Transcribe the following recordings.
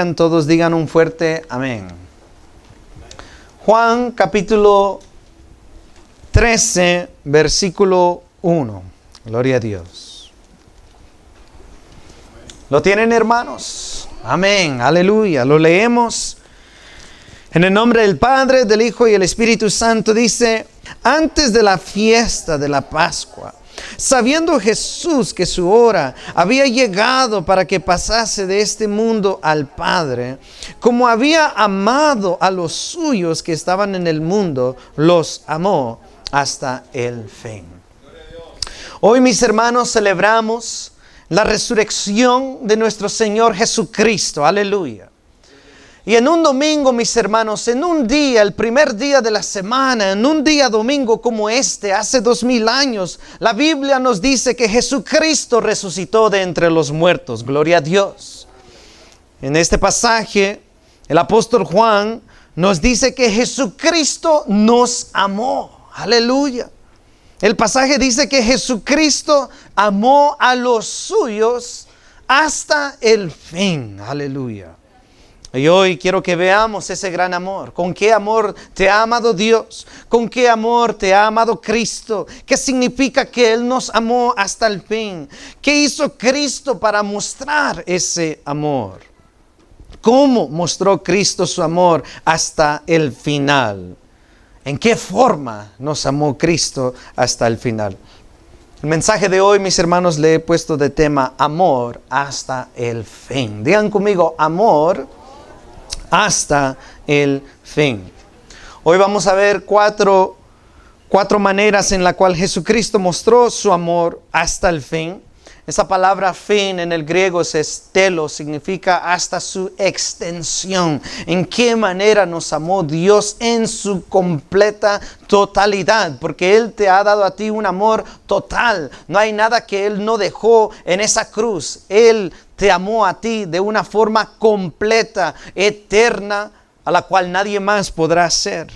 tengan todos, digan un fuerte amén. Juan capítulo 13, versículo 1. Gloria a Dios. ¿Lo tienen, hermanos? Amén, aleluya. Lo leemos. En el nombre del Padre, del Hijo y del Espíritu Santo dice: antes de la fiesta de la Pascua, sabiendo Jesús que su hora había llegado para que pasase de este mundo al Padre, como había amado a los suyos que estaban en el mundo, los amó hasta el fin. Hoy, mis hermanos, celebramos la resurrección de nuestro Señor Jesucristo. Aleluya. Y en un domingo, mis hermanos, en un día, el primer día de la semana, en un día domingo como este, hace 2000 años, la Biblia nos dice que Jesucristo resucitó de entre los muertos. Gloria a Dios. En este pasaje, el apóstol Juan nos dice que Jesucristo nos amó. Aleluya. El pasaje dice que Jesucristo amó a los suyos hasta el fin. Aleluya. Y hoy quiero que veamos ese gran amor. ¿Con qué amor te ha amado Dios? ¿Con qué amor te ha amado Cristo? ¿Qué significa que Él nos amó hasta el fin? ¿Qué hizo Cristo para mostrar ese amor? ¿Cómo mostró Cristo su amor hasta el final? ¿En qué forma nos amó Cristo hasta el final? El mensaje de hoy, mis hermanos, le he puesto de tema amor hasta el fin. Digan conmigo, amor hasta el fin. Hoy vamos a ver cuatro maneras en la cual Jesucristo mostró su amor hasta el fin. Esa palabra fin en el griego es telos, significa hasta su extensión. ¿En qué manera nos amó Dios en su completa totalidad? Porque Él te ha dado a ti un amor total. No hay nada que Él no dejó en esa cruz. Él te amó a ti de una forma completa, eterna, a la cual nadie más podrá hacer.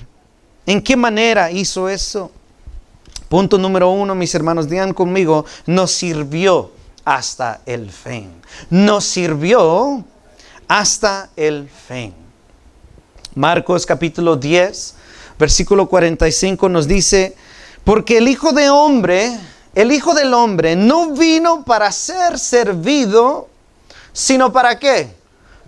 ¿En qué manera hizo eso? Punto número 1, mis hermanos, digan conmigo, nos sirvió hasta el fin. Nos sirvió hasta el fin. Marcos capítulo 10, versículo 45 nos dice: porque el Hijo del Hombre no vino para ser servido, sino ¿para qué?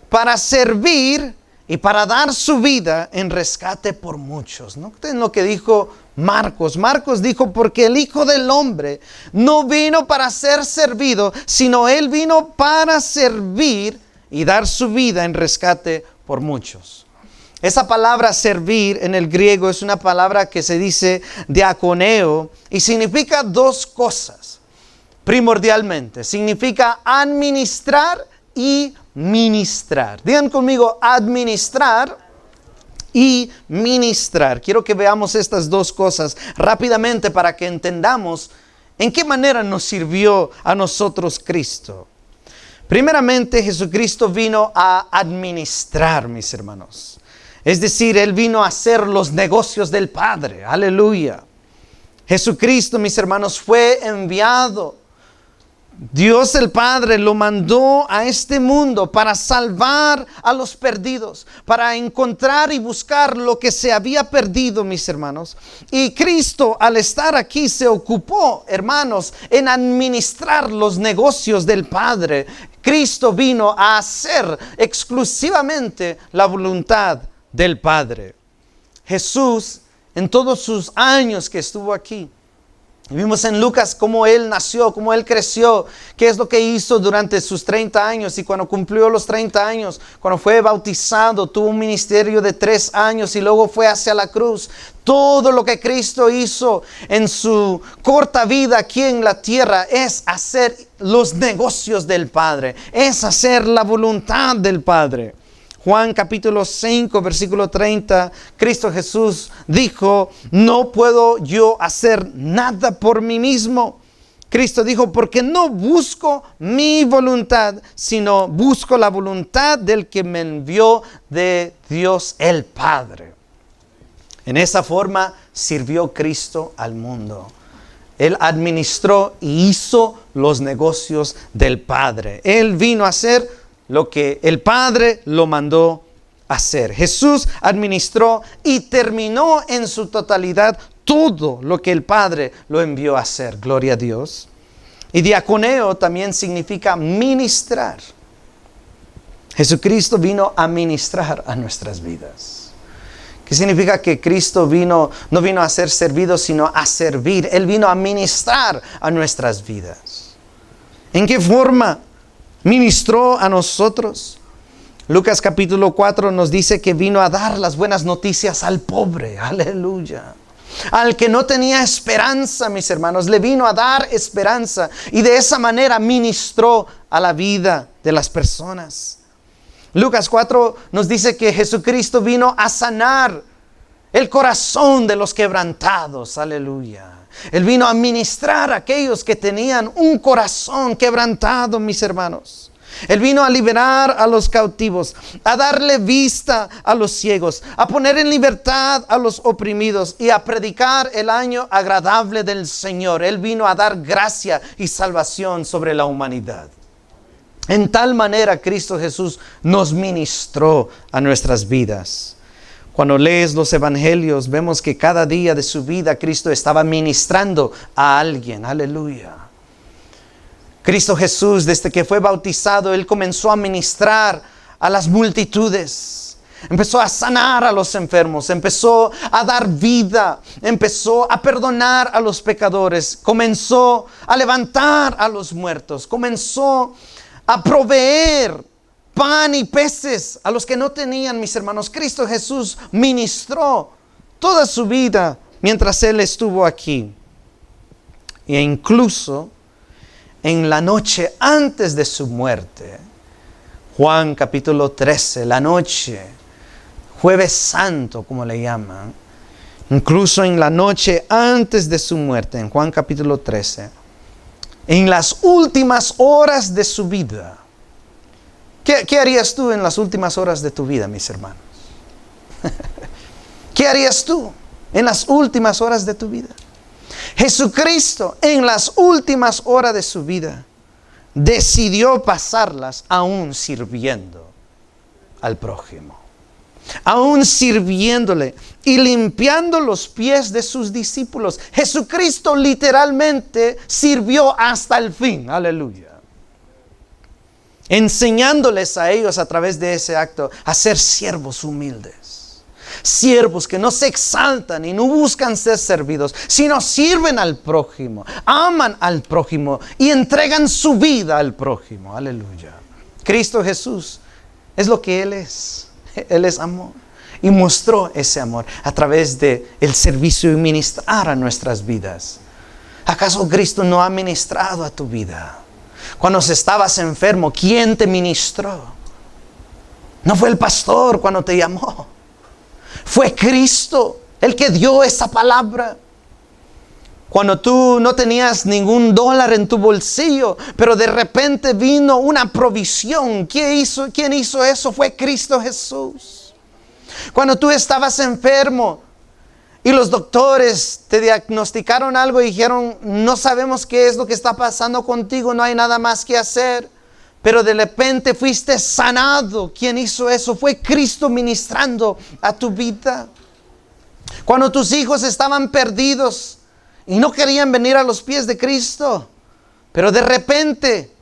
Para servir y para dar su vida en rescate por muchos. Noten lo que dijo Marcos. Marcos dijo: porque el Hijo del Hombre no vino para ser servido, sino Él vino para servir y dar su vida en rescate por muchos. Esa palabra servir en el griego es una palabra que se dice diaconeo y significa dos cosas. Primordialmente, significa administrar y ministrar. Digan conmigo, administrar y ministrar. Quiero que veamos estas dos cosas rápidamente para que entendamos en qué manera nos sirvió a nosotros Cristo. Primeramente, Jesucristo vino a administrar, mis hermanos. Es decir, Él vino a hacer los negocios del Padre. Aleluya. Jesucristo, mis hermanos, fue enviado. Dios el Padre lo mandó a este mundo para salvar a los perdidos, para encontrar y buscar lo que se había perdido, mis hermanos. Y Cristo, al estar aquí, se ocupó, hermanos, en administrar los negocios del Padre. Cristo vino a hacer exclusivamente la voluntad del Padre. Jesús, en todos sus años que estuvo aquí, vimos en Lucas cómo Él nació, cómo Él creció, qué es lo que hizo durante sus 30 años. Y cuando cumplió los 30 años, cuando fue bautizado, tuvo un ministerio de 3 años y luego fue hacia la cruz. Todo lo que Cristo hizo en su corta vida aquí en la tierra es hacer los negocios del Padre, es hacer la voluntad del Padre. Juan capítulo 5, versículo 30, Cristo Jesús dijo: no puedo yo hacer nada por mí mismo. Cristo dijo: porque no busco mi voluntad, sino busco la voluntad del que me envió, de Dios el Padre. En esa forma sirvió Cristo al mundo. Él administró y hizo los negocios del Padre. Él vino a hacer lo que el Padre lo mandó hacer. Jesús administró y terminó en su totalidad todo lo que el Padre lo envió a hacer. Gloria a Dios. Y diaconeo también significa ministrar. Jesucristo vino a ministrar a nuestras vidas. ¿Qué significa que Cristo no vino a ser servido, sino a servir? Él vino a ministrar a nuestras vidas. ¿En qué forma ministró a nosotros? Lucas capítulo 4 nos dice que vino a dar las buenas noticias al pobre. Aleluya. Al que no tenía esperanza, mis hermanos, le vino a dar esperanza. Y de esa manera ministró a la vida de las personas. Lucas 4 nos dice que Jesucristo vino a sanar el corazón de los quebrantados. Aleluya. Él vino a ministrar a aquellos que tenían un corazón quebrantado, mis hermanos. Él vino a liberar a los cautivos, a darle vista a los ciegos, a poner en libertad a los oprimidos y a predicar el año agradable del Señor. Él vino a dar gracia y salvación sobre la humanidad. En tal manera Cristo Jesús nos ministró a nuestras vidas. Cuando lees los evangelios, vemos que cada día de su vida Cristo estaba ministrando a alguien. Aleluya. Cristo Jesús, desde que fue bautizado, Él comenzó a ministrar a las multitudes. Empezó a sanar a los enfermos, empezó a dar vida, empezó a perdonar a los pecadores, comenzó a levantar a los muertos, comenzó a proveer pan y peces a los que no tenían, mis hermanos. Cristo Jesús ministró toda su vida mientras Él estuvo aquí. E incluso en la noche antes de su muerte, Juan capítulo 13, la noche, Jueves Santo, como le llaman, incluso en la noche antes de su muerte, en Juan capítulo 13, en las últimas horas de su vida. ¿Qué harías tú en las últimas horas de tu vida, mis hermanos? ¿Qué harías tú en las últimas horas de tu vida? Jesucristo, en las últimas horas de su vida, decidió pasarlas aún sirviendo al prójimo, aún sirviéndole y limpiando los pies de sus discípulos. Jesucristo literalmente sirvió hasta el fin. Aleluya. Enseñándoles a ellos a través de ese acto a ser siervos humildes. Siervos que no se exaltan y no buscan ser servidos, sino sirven al prójimo, aman al prójimo y entregan su vida al prójimo. Aleluya. Cristo Jesús es lo que Él es. Él es amor. Y mostró ese amor a través de el servicio y ministrar a nuestras vidas. ¿Acaso Cristo no ha ministrado a tu vida? Cuando estabas enfermo, ¿quién te ministró? No fue el pastor cuando te llamó. Fue Cristo el que dio esa palabra. Cuando tú no tenías ningún dólar en tu bolsillo, pero de repente vino una provisión. ¿Quién hizo eso? Fue Cristo Jesús. Cuando tú estabas enfermo y los doctores te diagnosticaron algo y dijeron, no sabemos qué es lo que está pasando contigo, no hay nada más que hacer. Pero de repente fuiste sanado. ¿Quién hizo eso? Fue Cristo ministrando a tu vida. Cuando tus hijos estaban perdidos y no querían venir a los pies de Cristo, pero de repente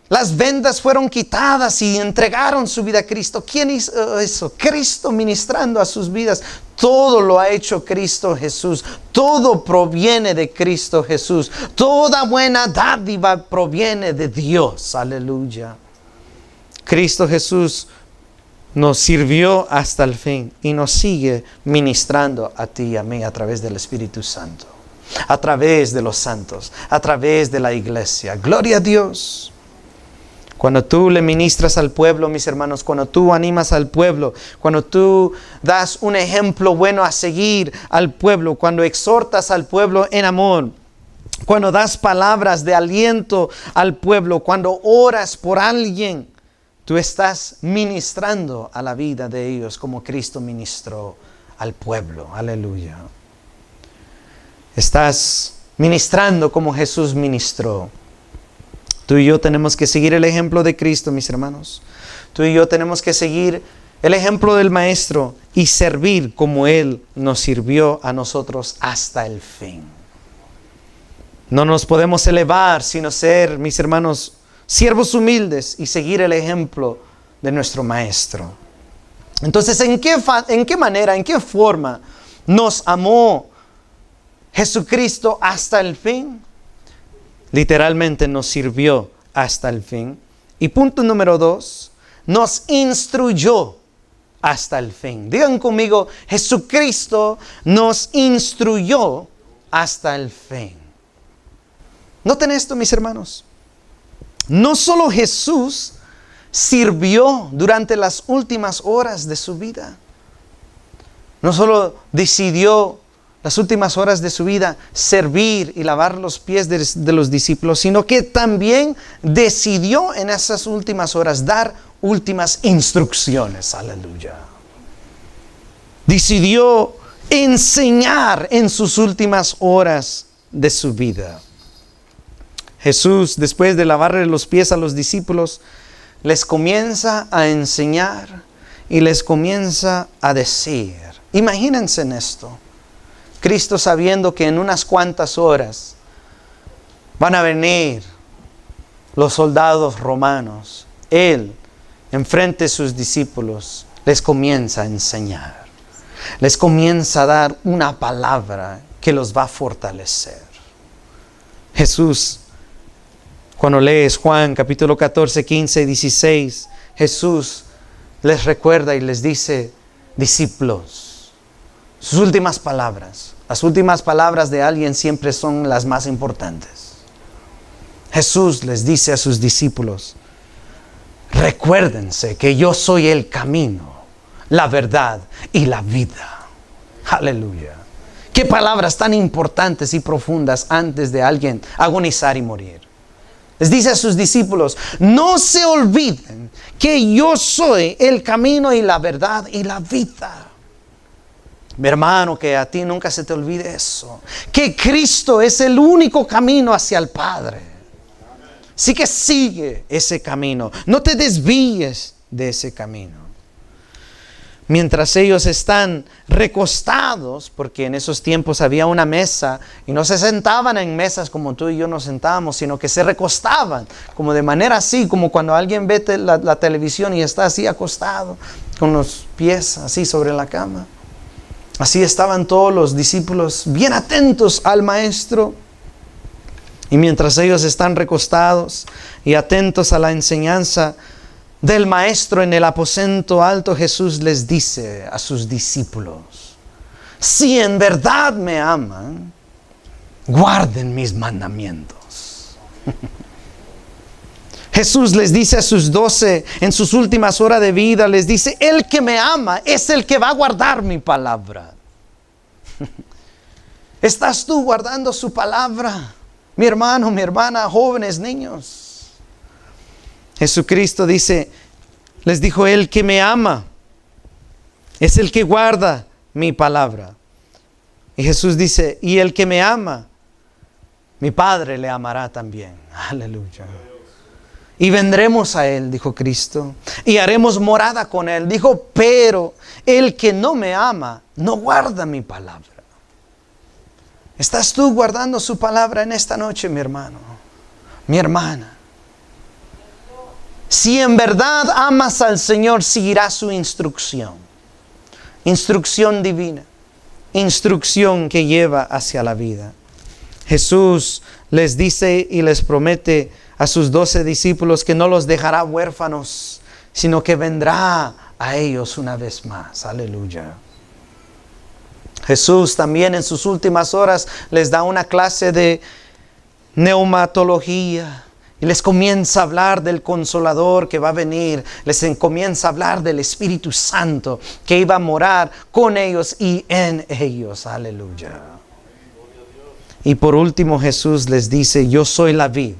las vendas fueron quitadas y entregaron su vida a Cristo. ¿Quién hizo eso? Cristo ministrando a sus vidas. Todo lo ha hecho Cristo Jesús. Todo proviene de Cristo Jesús. Toda buena dádiva proviene de Dios. Aleluya. Cristo Jesús nos sirvió hasta el fin y nos sigue ministrando a ti y a mí a través del Espíritu Santo, a través de los santos, a través de la iglesia. Gloria a Dios. Cuando tú le ministras al pueblo, mis hermanos, cuando tú animas al pueblo, cuando tú das un ejemplo bueno a seguir al pueblo, cuando exhortas al pueblo en amor, cuando das palabras de aliento al pueblo, cuando oras por alguien, tú estás ministrando a la vida de ellos como Cristo ministró al pueblo. Aleluya. Estás ministrando como Jesús ministró. Tú y yo tenemos que seguir el ejemplo de Cristo, mis hermanos. Tú y yo tenemos que seguir el ejemplo del Maestro y servir como Él nos sirvió a nosotros hasta el fin. No nos podemos elevar, sino ser, mis hermanos, siervos humildes y seguir el ejemplo de nuestro Maestro. Entonces, ¿en qué manera, en qué forma nos amó Jesucristo hasta el fin? Literalmente nos sirvió hasta el fin. Y punto número 2, nos instruyó hasta el fin. Digan conmigo, Jesucristo nos instruyó hasta el fin. Noten esto, mis hermanos. No solo Jesús sirvió durante las últimas horas de su vida. No solo decidió las últimas horas de su vida servir y lavar los pies de los discípulos, sino que también decidió en esas últimas horas dar últimas instrucciones. Aleluya. Decidió enseñar en sus últimas horas de su vida. Jesús, después de lavarle los pies a los discípulos, les comienza a enseñar y les comienza a decir. Imagínense en esto. Cristo sabiendo que en unas cuantas horas van a venir los soldados romanos. Él, enfrente de sus discípulos, les comienza a enseñar. Les comienza a dar una palabra que los va a fortalecer. Jesús, cuando lees Juan capítulo 14, 15, 16, Jesús les recuerda y les dice, discípulos, sus últimas palabras. Las últimas palabras de alguien siempre son las más importantes. Jesús les dice a sus discípulos, recuérdense que yo soy el camino, la verdad y la vida. Aleluya. Qué palabras tan importantes y profundas antes de alguien agonizar y morir. Les dice a sus discípulos, no se olviden que yo soy el camino y la verdad y la vida. Mi hermano, que a ti nunca se te olvide eso. Que Cristo es el único camino hacia el Padre. Así que sigue ese camino. No te desvíes de ese camino. Mientras ellos están recostados, porque en esos tiempos había una mesa, y no se sentaban en mesas como tú y yo nos sentábamos, sino que se recostaban, como de manera así, como cuando alguien ve la televisión y está así acostado, con los pies así sobre la cama. Así estaban todos los discípulos bien atentos al Maestro. Y mientras ellos están recostados y atentos a la enseñanza del Maestro en el aposento alto, Jesús les dice a sus discípulos, si en verdad me aman, guarden mis mandamientos. Jesús les dice a sus 12 en sus últimas horas de vida, les dice, el que me ama es el que va a guardar mi palabra. ¿Estás tú guardando su palabra? Mi hermano, mi hermana, jóvenes, niños. Jesucristo dice, les dijo, el que me ama es el que guarda mi palabra. Y Jesús dice, y el que me ama, mi Padre le amará también. Aleluya. Y vendremos a Él, dijo Cristo, y haremos morada con Él. Dijo, pero el que no me ama, no guarda mi palabra. ¿Estás tú guardando su palabra en esta noche, mi hermano, mi hermana? Si en verdad amas al Señor, seguirás su instrucción. Instrucción divina. Instrucción que lleva hacia la vida. Jesús les dice y les promete a sus 12 discípulos que no los dejará huérfanos, sino que vendrá a ellos una vez más. Aleluya. Jesús también en sus últimas horas les da una clase de neumatología y les comienza a hablar del Consolador que va a venir. Les comienza a hablar del Espíritu Santo que iba a morar con ellos y en ellos. Aleluya. Y por último Jesús les dice, yo soy la vid.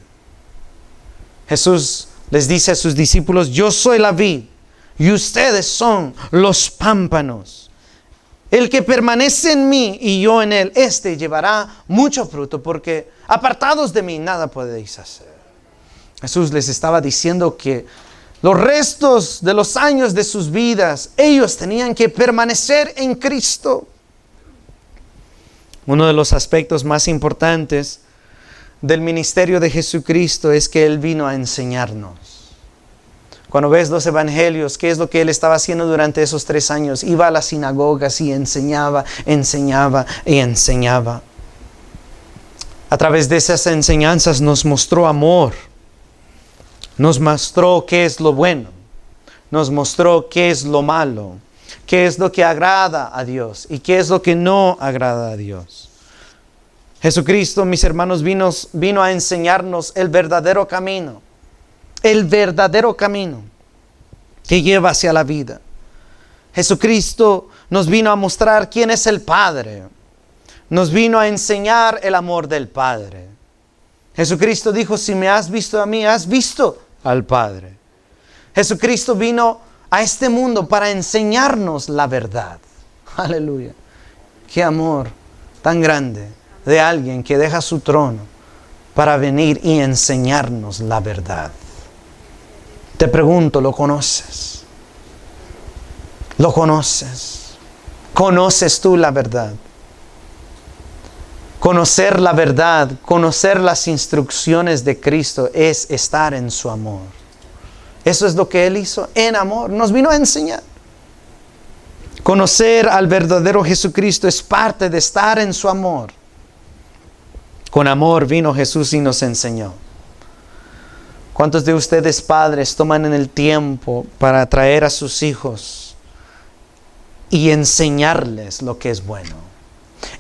Jesús les dice a sus discípulos, yo soy la vid y ustedes son los pámpanos. El que permanece en mí y yo en él, este llevará mucho fruto, porque apartados de mí nada podéis hacer. Jesús les estaba diciendo que los restos de los años de sus vidas, ellos tenían que permanecer en Cristo. Uno de los aspectos más importantes del ministerio de Jesucristo es que Él vino a enseñarnos. Cuando ves los evangelios, ¿qué es lo que Él estaba haciendo durante esos 3 años? Iba a las sinagogas y enseñaba, enseñaba y enseñaba. A través de esas enseñanzas nos mostró amor. Nos mostró qué es lo bueno. Nos mostró qué es lo malo. Qué es lo que agrada a Dios y qué es lo que no agrada a Dios. Jesucristo, mis hermanos, vino a enseñarnos el verdadero camino. El verdadero camino que lleva hacia la vida. Jesucristo nos vino a mostrar quién es el Padre. Nos vino a enseñar el amor del Padre. Jesucristo dijo, si me has visto a mí, has visto al Padre. Jesucristo vino a este mundo para enseñarnos la verdad. Aleluya. Qué amor tan grande de alguien que deja su trono para venir y enseñarnos la verdad. Te pregunto, ¿lo conoces? ¿Lo conoces? ¿Conoces tú la verdad? Conocer la verdad, conocer las instrucciones de Cristo es estar en su amor. Eso es lo que Él hizo en amor. Nos vino a enseñar. Conocer al verdadero Jesucristo es parte de estar en su amor. Con amor vino Jesús y nos enseñó. ¿Cuántos de ustedes padres toman en el tiempo para traer a sus hijos y enseñarles lo que es bueno?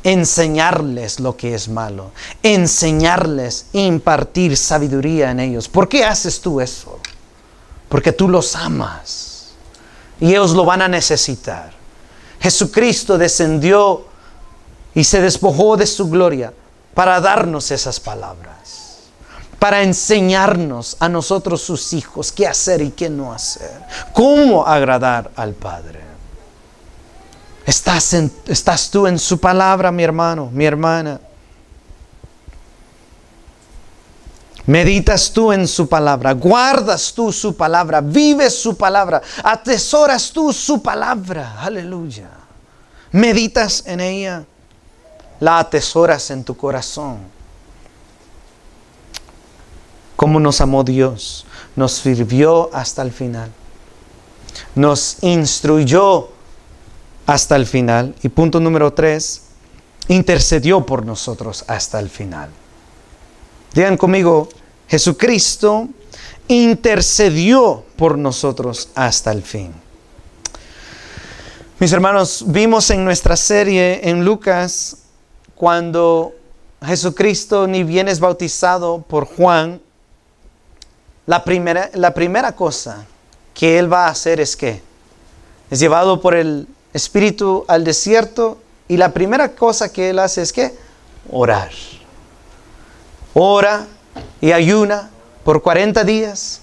Enseñarles lo que es malo. Enseñarles, impartir sabiduría en ellos. ¿Por qué haces tú eso? Porque tú los amas. Y ellos lo van a necesitar. Jesucristo descendió y se despojó de su gloria para darnos esas palabras. Para enseñarnos a nosotros sus hijos qué hacer y qué no hacer. Cómo agradar al Padre. ¿Estás tú en su palabra, mi hermano, mi hermana? Meditas tú en su palabra, guardas tú su palabra, vives su palabra, atesoras tú su palabra. Aleluya. Meditas en ella, la atesoras en tu corazón. Cómo nos amó Dios, nos sirvió hasta el final, nos instruyó hasta el final. Y punto número 3, intercedió por nosotros hasta el final. Digan conmigo, Jesucristo intercedió por nosotros hasta el fin. Mis hermanos, vimos en nuestra serie en Lucas, cuando Jesucristo ni bien es bautizado por Juan, la primera cosa que Él va a hacer es ¿qué? Es llevado por el Espíritu al desierto, y la primera cosa que Él hace es ¿qué? Orar. Ora y ayuna por 40 días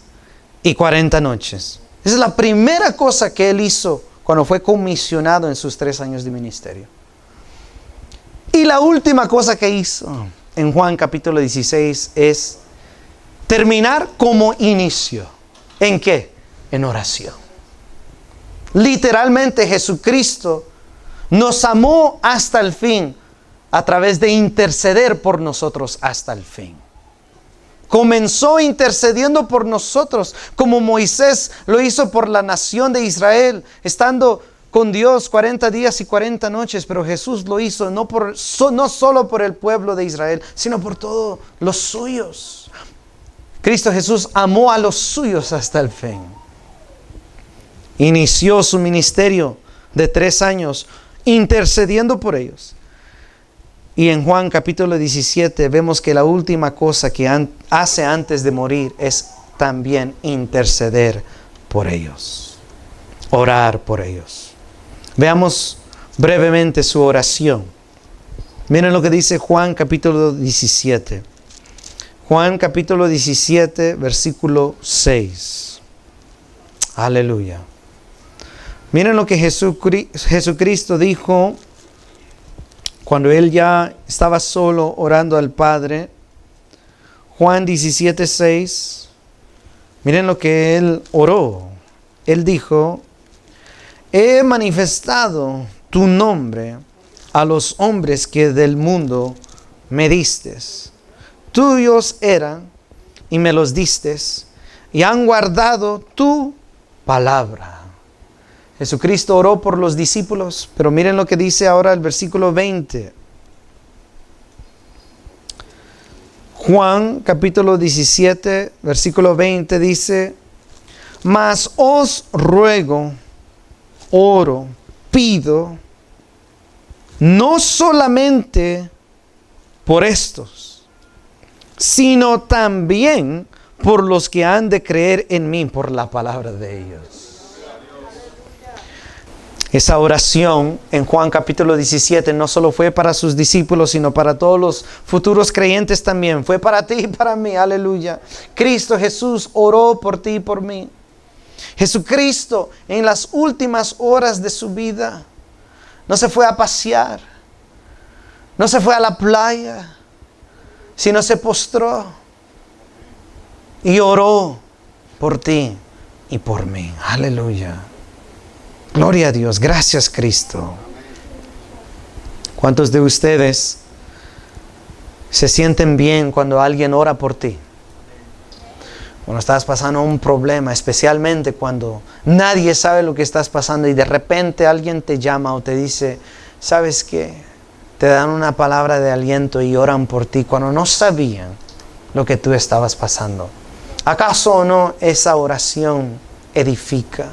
y 40 noches. Esa es la primera cosa que Él hizo cuando fue comisionado en sus 3 años de ministerio. Y la última cosa que hizo en Juan capítulo 16 es terminar como inicio. ¿En qué? En oración. Literalmente Jesucristo nos amó hasta el fin a través de interceder por nosotros hasta el fin. Comenzó intercediendo por nosotros, como Moisés lo hizo por la nación de Israel, estando con Dios 40 días y 40 noches, pero Jesús lo hizo no solo por el pueblo de Israel, sino por todos los suyos. Cristo Jesús amó a los suyos hasta el fin. Inició su ministerio de 3 años intercediendo por ellos. Y en Juan capítulo 17 vemos que la última cosa que hace antes de morir es también interceder por ellos. Orar por ellos. Veamos brevemente su oración. Miren lo que dice Juan capítulo 17. Juan capítulo 17, versículo 6. Aleluya. Miren lo que Jesucristo dijo cuando Él ya estaba solo orando al Padre. Juan 17, 6. Miren lo que él oró. Él dijo, he manifestado tu nombre a los hombres que del mundo me distes. Tuyos eran y me los distes y han guardado tu palabra. Jesucristo oró por los discípulos, pero miren lo que dice ahora el versículo 20. Juan capítulo 17, versículo 20 dice, mas os ruego, oro, pido, no solamente por estos, sino también por los que han de creer en mí por la palabra de ellos. Esa oración en Juan capítulo 17 no solo fue para sus discípulos, sino para todos los futuros creyentes también. Fue para ti y para mí, aleluya. Cristo Jesús oró por ti y por mí. Jesucristo en las últimas horas de su vida no se fue a pasear, no se fue a la playa, sino se postró y oró por ti y por mí. Aleluya. Gloria a Dios. Gracias, Cristo. ¿Cuántos de ustedes se sienten bien cuando alguien ora por ti? Cuando estás pasando un problema, especialmente cuando nadie sabe lo que estás pasando y de repente alguien te llama o te dice, ¿sabes qué? Te dan una palabra de aliento y oran por ti cuando no sabían lo que tú estabas pasando. ¿Acaso o no esa oración edifica?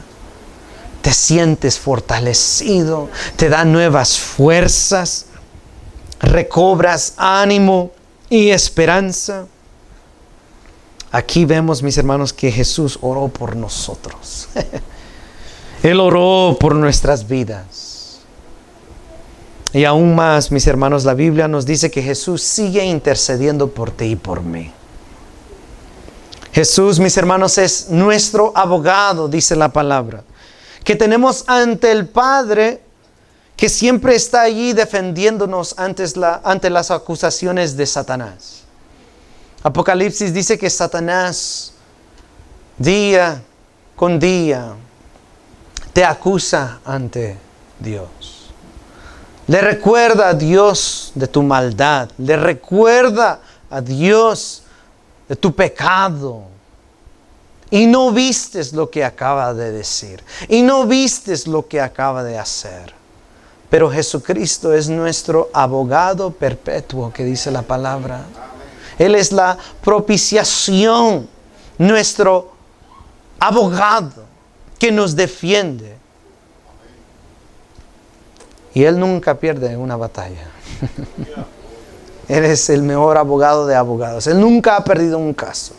Te sientes fortalecido, te da nuevas fuerzas, recobras ánimo y esperanza. Aquí vemos, mis hermanos, que Jesús oró por nosotros. Él oró por nuestras vidas. Y aún más, mis hermanos, la Biblia nos dice que Jesús sigue intercediendo por ti y por mí. Jesús, mis hermanos, es nuestro abogado, dice la palabra, que tenemos ante el Padre, que siempre está allí defendiéndonos ante las acusaciones de Satanás. Apocalipsis dice que Satanás día con día te acusa ante Dios. Le recuerda a Dios de tu maldad, le recuerda a Dios de tu pecado. Y no vistes lo que acaba de decir. Y no vistes lo que acaba de hacer. Pero Jesucristo es nuestro abogado perpetuo, que dice la palabra. Él es la propiciación, nuestro abogado que nos defiende. Y Él nunca pierde una batalla. Él es el mejor abogado de abogados. Él nunca ha perdido un caso.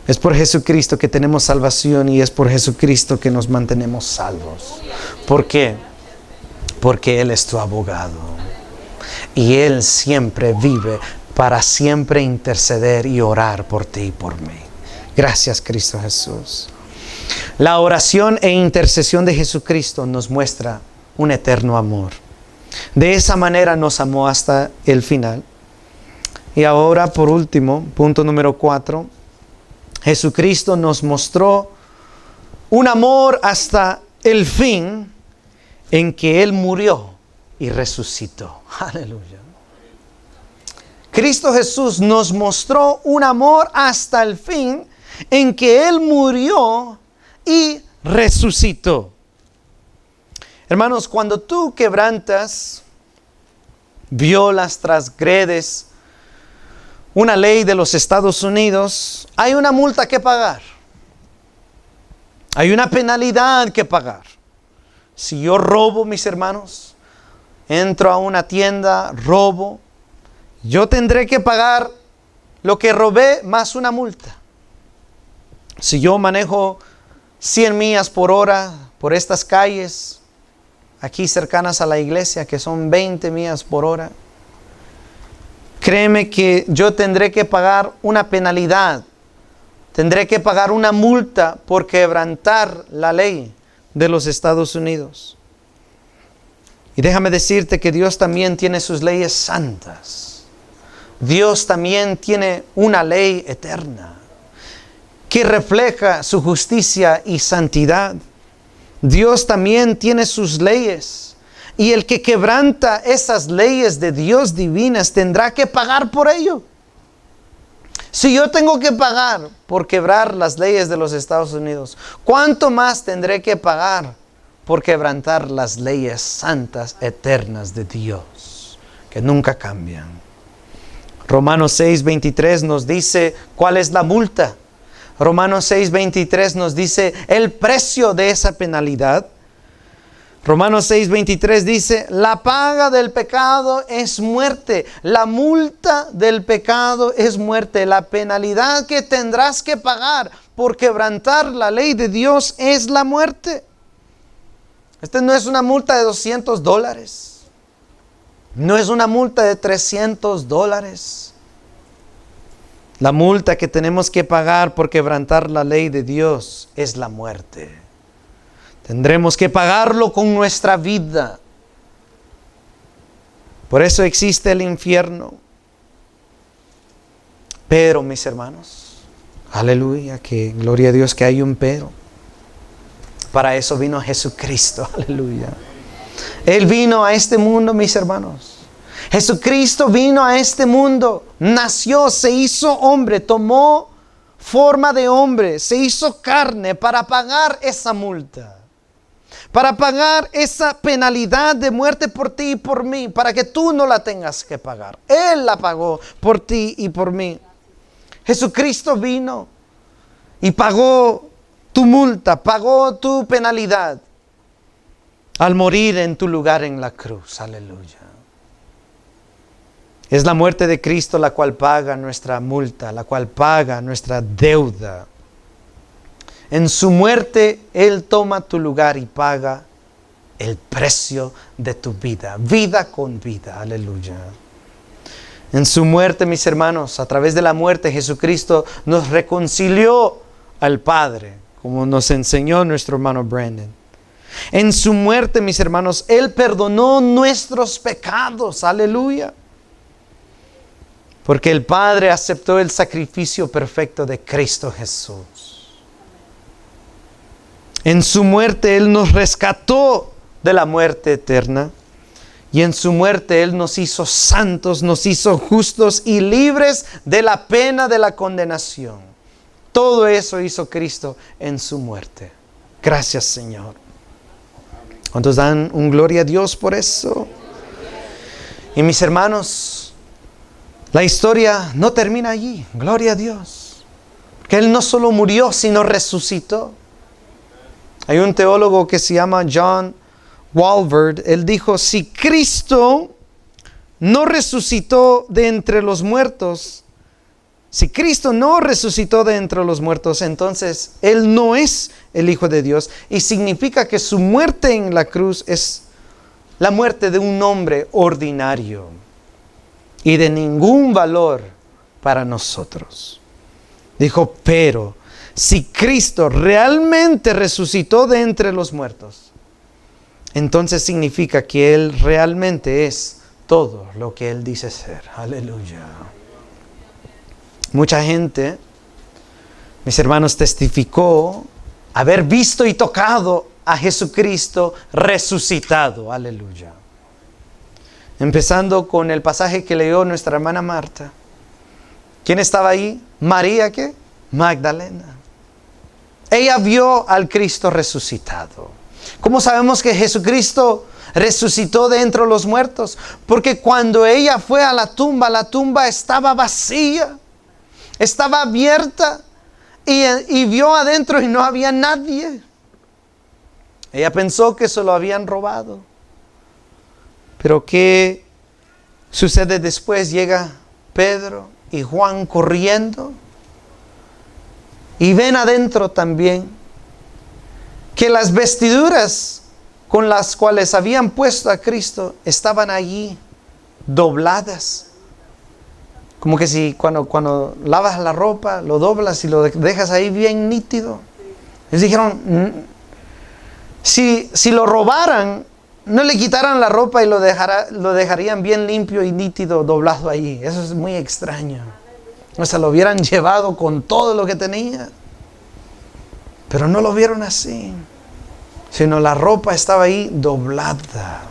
Es por Jesucristo que tenemos salvación y es por Jesucristo que nos mantenemos salvos. ¿Por qué? Porque Él es tu abogado. Y Él siempre vive para siempre interceder y orar por ti y por mí. Gracias, Cristo Jesús. La oración e intercesión de Jesucristo nos muestra un eterno amor. De esa manera nos amó hasta el final. Y ahora, por último, punto número 4. Jesucristo nos mostró un amor hasta el fin en que Él murió y resucitó. Aleluya. Cristo Jesús nos mostró un amor hasta el fin en que Él murió y resucitó. Hermanos, cuando tú quebrantas, violas, transgredes una ley de los Estados Unidos, hay una multa que pagar. Hay una penalidad que pagar. Si yo robo, mis hermanos, entro a una tienda, robo, yo tendré que pagar lo que robé más una multa. Si yo manejo 100 millas por hora por estas calles, aquí cercanas a la iglesia, que son 20 millas por hora, créeme que yo tendré que pagar una penalidad. Tendré que pagar una multa por quebrantar la ley de los Estados Unidos. Y déjame decirte que Dios también tiene sus leyes santas. Dios también tiene una ley eterna que refleja su justicia y santidad. Dios también tiene sus leyes. Y el que quebranta esas leyes de Dios divinas tendrá que pagar por ello. Si yo tengo que pagar por quebrar las leyes de los Estados Unidos, ¿cuánto más tendré que pagar por quebrantar las leyes santas, eternas de Dios, que nunca cambian? Romanos 6:23 nos dice cuál es la multa. Romanos 6:23 nos dice el precio de esa penalidad. Romanos 6:23 dice, la paga del pecado es muerte. La multa del pecado es muerte. La penalidad que tendrás que pagar por quebrantar la ley de Dios es la muerte. Esta no es una multa de $200. No es una multa de $300. La multa que tenemos que pagar por quebrantar la ley de Dios es la muerte. Tendremos que pagarlo con nuestra vida. Por eso existe el infierno. Pero, mis hermanos, aleluya, que gloria a Dios que hay un pero. Para eso vino Jesucristo, aleluya. Él vino a este mundo, mis hermanos. Jesucristo vino a este mundo, nació, se hizo hombre, tomó forma de hombre, se hizo carne para pagar esa multa. Para pagar esa penalidad de muerte por ti y por mí, para que tú no la tengas que pagar. Él la pagó por ti y por mí. Jesucristo vino y pagó tu multa, pagó tu penalidad al morir en tu lugar en la cruz. Aleluya. Es la muerte de Cristo la cual paga nuestra multa, la cual paga nuestra deuda. En su muerte, Él toma tu lugar y paga el precio de tu vida. Vida con vida. Aleluya. En su muerte, mis hermanos, a través de la muerte, Jesucristo nos reconcilió al Padre, como nos enseñó nuestro hermano Brandon. En su muerte, mis hermanos, Él perdonó nuestros pecados. Aleluya. Porque el Padre aceptó el sacrificio perfecto de Cristo Jesús. En su muerte Él nos rescató de la muerte eterna. Y en su muerte Él nos hizo santos, nos hizo justos y libres de la pena de la condenación. Todo eso hizo Cristo en su muerte. Gracias, Señor. ¿Cuántos dan un gloria a Dios por eso? Y mis hermanos, la historia no termina allí. Gloria a Dios. Que Él no solo murió, sino resucitó. Hay un teólogo que se llama John Walvoord. Él dijo, si Cristo no resucitó de entre los muertos, entonces Él no es el Hijo de Dios. Y significa que su muerte en la cruz es la muerte de un hombre ordinario y de ningún valor para nosotros. Dijo, pero si Cristo realmente resucitó de entre los muertos, entonces significa que Él realmente es todo lo que Él dice ser. Aleluya. Mucha gente, mis hermanos, testificó haber visto y tocado a Jesucristo resucitado. Aleluya. Empezando con el pasaje que leyó nuestra hermana Marta. ¿Quién estaba ahí? María, ¿qué? Magdalena. Ella vio al Cristo resucitado. ¿Cómo sabemos que Jesucristo resucitó de entre los muertos? Porque cuando ella fue a la tumba estaba vacía, estaba abierta y vio adentro y no había nadie. Ella pensó que se lo habían robado. Pero ¿qué sucede después? Llega Pedro y Juan corriendo. Y ven adentro también que las vestiduras con las cuales habían puesto a Cristo estaban allí dobladas. Como que si cuando lavas la ropa, lo doblas y lo dejas ahí bien nítido. Les dijeron, si lo robaran, no le quitaran la ropa y lo dejarían bien limpio y nítido, doblado allí. Eso es muy extraño. O sea, lo hubieran llevado con todo lo que tenía. Pero no lo vieron así, sino la ropa estaba ahí doblada.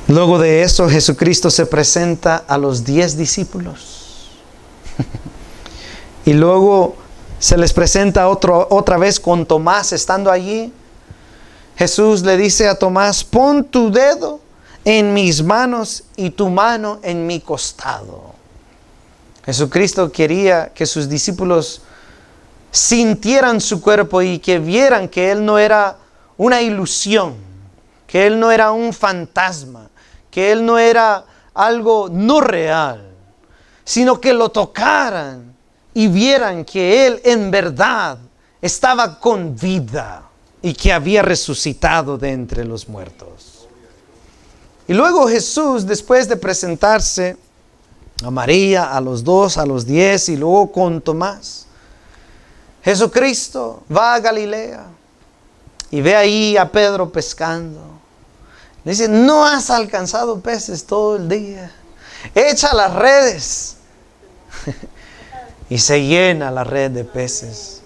Luego de eso, Jesucristo se presenta a los 10 discípulos. Y luego se les presenta otra vez con Tomás estando allí. Jesús le dice a Tomás: pon tu dedo en mis manos y tu mano en mi costado. Jesucristo quería que sus discípulos sintieran su cuerpo y que vieran que Él no era una ilusión, que Él no era un fantasma, que Él no era algo no real, sino que lo tocaran y vieran que Él en verdad estaba con vida y que había resucitado de entre los muertos. Y luego Jesús, después de presentarse a María, a los 2, a los 10 y luego con Tomás, Jesucristo va a Galilea y ve ahí a Pedro pescando. Le dice: no has alcanzado peces todo el día, echa las redes. Y se llena la red de peces.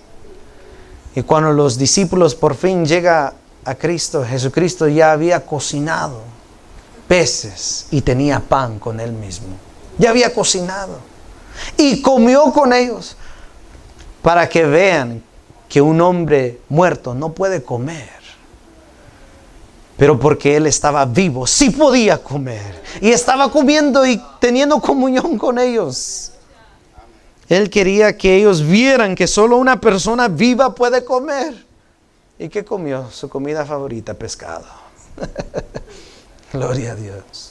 Y cuando los discípulos por fin llegan a Cristo, Jesucristo ya había cocinado peces y tenía pan con Él mismo. Ya había cocinado y comió con ellos, para que vean que un hombre muerto no puede comer. Pero porque Él estaba vivo, sí podía comer. Y estaba comiendo y teniendo comunión con ellos. Él quería que ellos vieran que solo una persona viva puede comer. ¿Y qué comió? Su comida favorita: pescado. Gloria a Dios.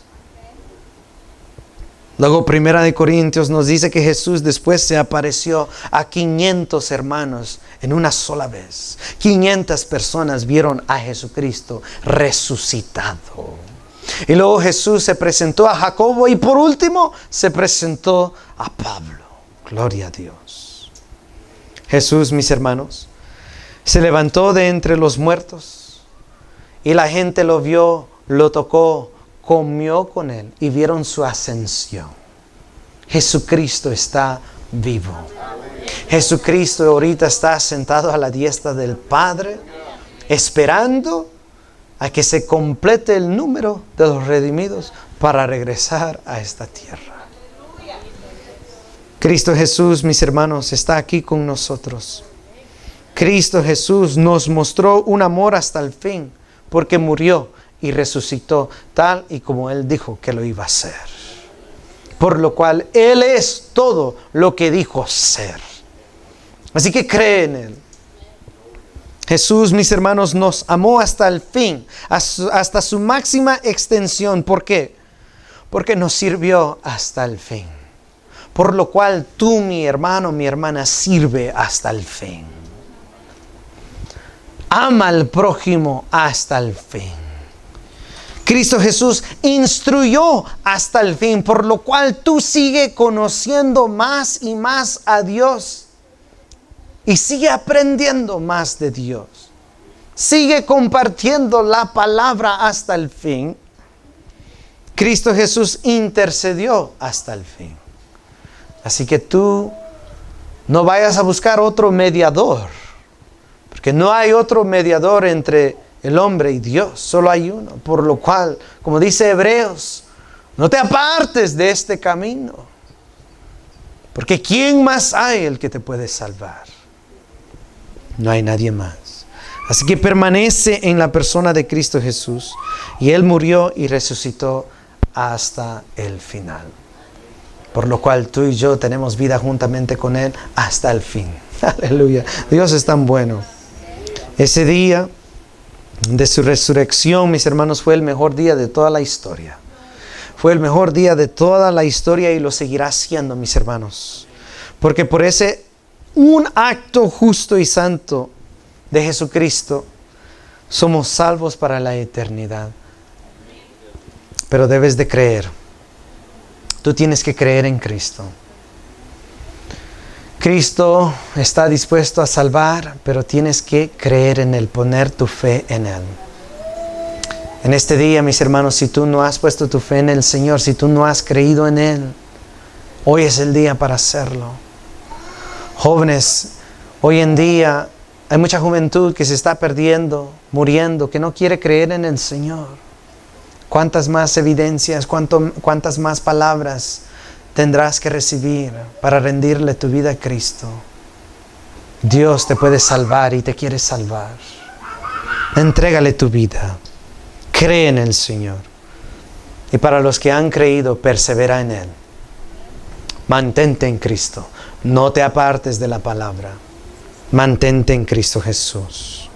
Luego 1 Corintios nos dice que Jesús después se apareció a 500 hermanos en una sola vez. 500 personas vieron a Jesucristo resucitado. Y luego Jesús se presentó a Jacobo y por último se presentó a Pablo. Gloria a Dios. Jesús, mis hermanos, se levantó de entre los muertos y la gente lo vio, lo tocó, comió con Él y vieron su ascensión. Jesucristo está vivo. Jesucristo ahorita está sentado a la diestra del Padre, esperando a que se complete el número de los redimidos para regresar a esta tierra. Cristo Jesús, mis hermanos, está aquí con nosotros. Cristo Jesús nos mostró un amor hasta el fin, porque murió y resucitó tal y como Él dijo que lo iba a hacer. Por lo cual Él es todo lo que dijo ser. Así que cree en Él. Jesús, mis hermanos, nos amó hasta el fin, hasta su máxima extensión. ¿Por qué? Porque nos sirvió hasta el fin. Por lo cual tú, mi hermano, mi hermana, sirve hasta el fin. Ama al prójimo hasta el fin. Cristo Jesús instruyó hasta el fin, por lo cual tú sigue conociendo más y más a Dios. Y sigue aprendiendo más de Dios. Sigue compartiendo la palabra hasta el fin. Cristo Jesús intercedió hasta el fin. Así que tú no vayas a buscar otro mediador, porque no hay otro mediador entre el hombre y Dios, solo hay uno. Por lo cual, como dice Hebreos, no te apartes de este camino, porque ¿quién más hay el que te puede salvar? No hay nadie más. Así que permanece en la persona de Cristo Jesús, y Él murió y resucitó hasta el final. Por lo cual tú y yo tenemos vida juntamente con Él hasta el fin. Aleluya. Dios es tan bueno. Ese día de su resurrección, mis hermanos, fue el mejor día de toda la historia. Fue el mejor día de toda la historia y lo seguirá siendo, mis hermanos. Porque por ese un acto justo y santo de Jesucristo somos salvos para la eternidad. Pero debes de creer. Tú tienes que creer en Cristo. Cristo está dispuesto a salvar, pero tienes que creer en Él, poner tu fe en Él. En este día, mis hermanos, si tú no has puesto tu fe en el Señor, si tú no has creído en Él, hoy es el día para hacerlo. Jóvenes, hoy en día hay mucha juventud que se está perdiendo, muriendo, que no quiere creer en el Señor. ¿Cuántas más evidencias, cuántas más palabras tendrás que recibir para rendirle tu vida a Cristo? Dios te puede salvar y te quiere salvar. Entrégale tu vida. Cree en el Señor. Y para los que han creído, persevera en Él. Mantente en Cristo. No te apartes de la palabra. Mantente en Cristo Jesús.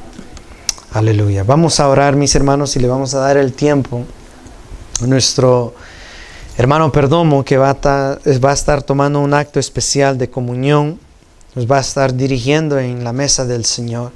Aleluya. Vamos a orar, mis hermanos, y le vamos a dar el tiempo a nuestro hermano Perdomo, que va a estar tomando un acto especial de comunión. Nos va a estar dirigiendo en la mesa del Señor.